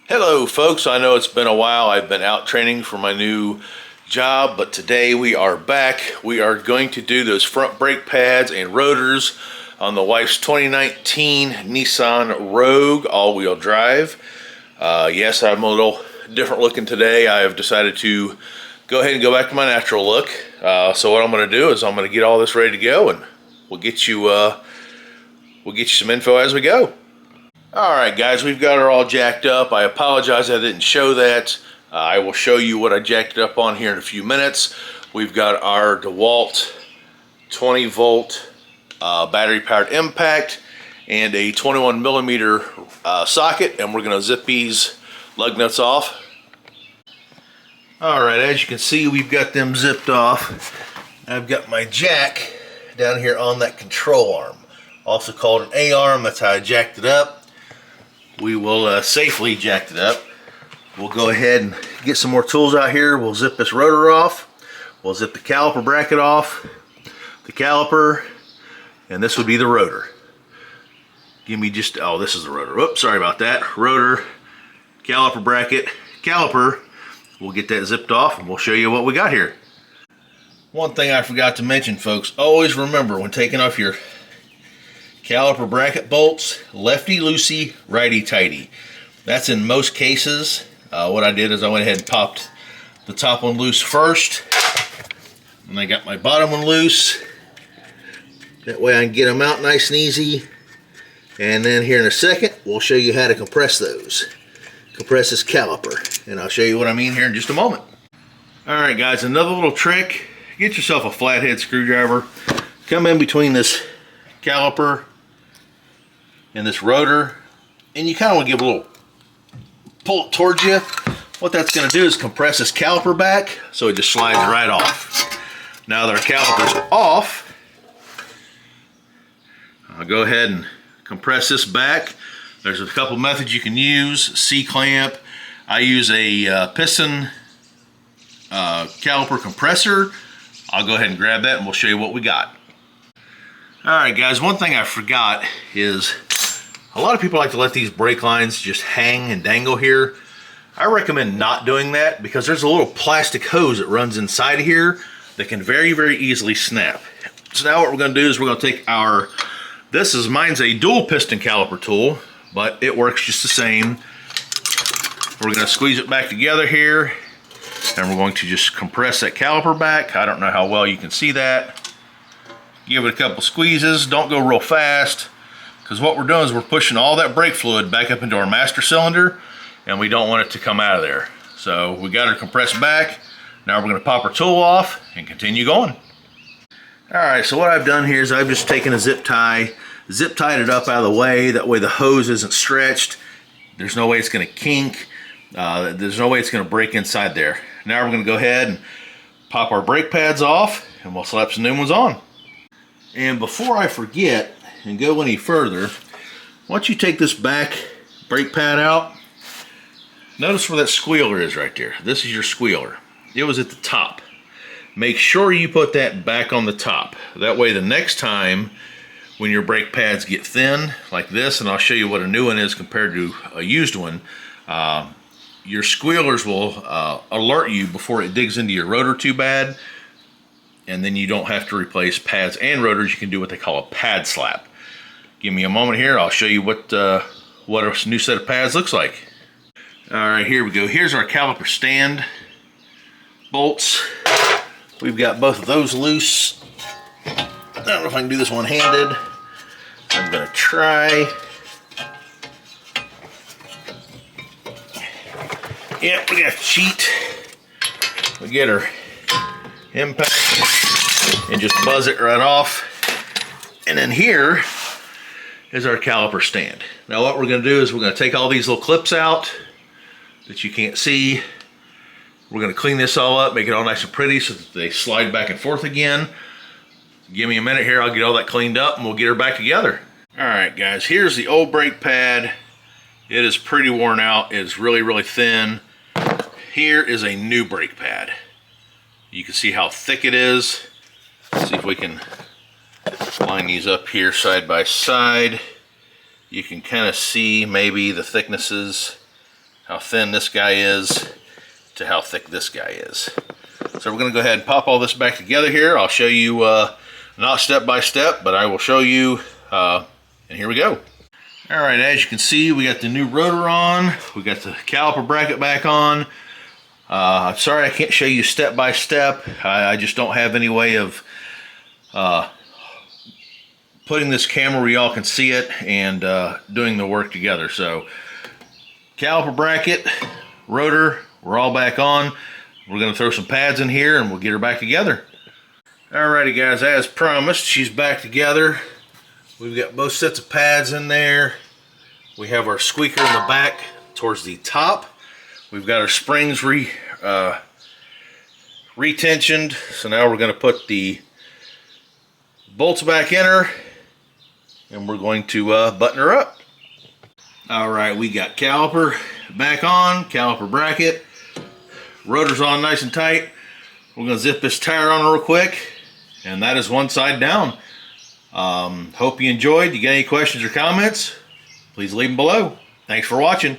Hello folks, I know it's been a while. I've been out training for my new job, but today we are back. We are going to do those front brake pads and rotors on the wife's 2019 Nissan Rogue all-wheel drive. Yes, I'm a little different looking today. I have decided to go ahead and go back to my natural look. So what I'm going to do is I'm going to get all this ready to go, and we'll get you some info as we go. Alright guys, we've got her all jacked up. I apologize I didn't show that. I will show you what I jacked it up on here in a few minutes. We've got our DeWalt 20 volt battery powered impact and a 21 millimeter socket, and we're going to zip these lug nuts off. Alright, as you can see, we've got them zipped off. I've got my jack down here on that control arm, also called an A-arm. That's how I jacked it up. We will safely jack it up. We'll go ahead and get some more tools out here. We'll zip this rotor off. We'll zip the caliper bracket off, the caliper, and this would be the rotor. Give me just, oh, this is the rotor. Oops, sorry about that. Rotor, caliper bracket, caliper. We'll get that zipped off and we'll show you what we got here. One thing I forgot to mention, folks, always remember when taking off your caliper bracket bolts, lefty loosey, righty tighty. That's in most cases. What I did is I went ahead and popped the top one loose first, and I got my bottom one loose. That way I can get them out nice and easy. And then here in a second, we'll show you how to compress those. Compress this caliper, and I'll show you what I mean here in just a moment. Alright guys, another little trick. Get yourself a flathead screwdriver. Come in between this caliper and this rotor, and you kind of want to give a little pull it towards you. What that's going to do is compress this caliper back so it just slides right off. Now that our caliper's off, I'll go ahead and compress this back. There's a couple methods you can use. C-clamp. I use a piston caliper compressor. I'll go ahead and grab that and we'll show you what we got. Alright guys, one thing I forgot is a lot of people like to let these brake lines just hang and dangle here. I recommend not doing that because there's a little plastic hose that runs inside of here that can very, very easily snap. So now what we're going to do is we're going to take our, mine's a dual piston caliper tool, but it works just the same. We're going to squeeze it back together here, and we're going to just compress that caliper back. I don't know how well you can see that. Give it a couple squeezes. Don't go real fast, because what we're doing is we're pushing all that brake fluid back up into our master cylinder, and we don't want it to come out of there. So we got her compressed back. Now we're going to pop our tool off and continue going. Alright, so what I've done here is I've just taken a zip tied it up out of the way. That way the hose isn't stretched. There's no way it's going to kink. There's no way it's going to break inside there. Now we're going to go ahead and pop our brake pads off, and we'll slap some new ones on. And before I forget and go any further, once you take this back brake pad out, notice where that squealer is right there. This is your squealer. It was at the top. Make sure you put that back on the top. That way the next time when your brake pads get thin like this, and I'll show you what a new one is compared to a used one, your squealers will alert you before it digs into your rotor too bad, and then you don't have to replace pads and rotors. You can do what they call a pad slap. Give me a moment here. I'll show you what a new set of pads looks like. Alright, here we go. Here's our caliper stand bolts. We've got both of those loose. I don't know if I can do this one-handed. I'm going to try. Yep, we got to cheat. We get our impact and just buzz it right off. And then here is our caliper stand. Now what we're going to do is we're going to take all these little clips out that you can't see. We're going to clean this all up, make it all nice and pretty so that they slide back and forth again. Give me a minute here, I'll get all that cleaned up and we'll get her back together. Alright guys, here's the old brake pad. It is pretty worn out. It is really, really thin. Here is a new brake pad. You can see how thick it is. Let's see if we can line these up here side by side. You can kind of see maybe the thicknesses, how thin this guy is to how thick this guy is. So we're going to go ahead and pop all this back together here. I'll show you, not step by step, but I will show you, and here we go. All right, as you can see, we got the new rotor on. We got the caliper bracket back on. I'm sorry I can't show you step by step. I just don't have any way of putting this camera where y'all can see it and doing the work together. So caliper bracket, rotor, we're all back on. We're going to throw some pads in here and we'll get her back together. Alrighty guys, as promised, she's back together. We've got both sets of pads in there. We have our squeaker in the back towards the top. We've got our springs retensioned. So now we're going to put the bolts back in her and we're going to button her up. Alright, we got caliper back on, caliper bracket, rotor's on nice and tight. We're going to zip this tire on real quick, and that is one side down. Hope you enjoyed. You got any questions or comments? Please leave them below. Thanks for watching.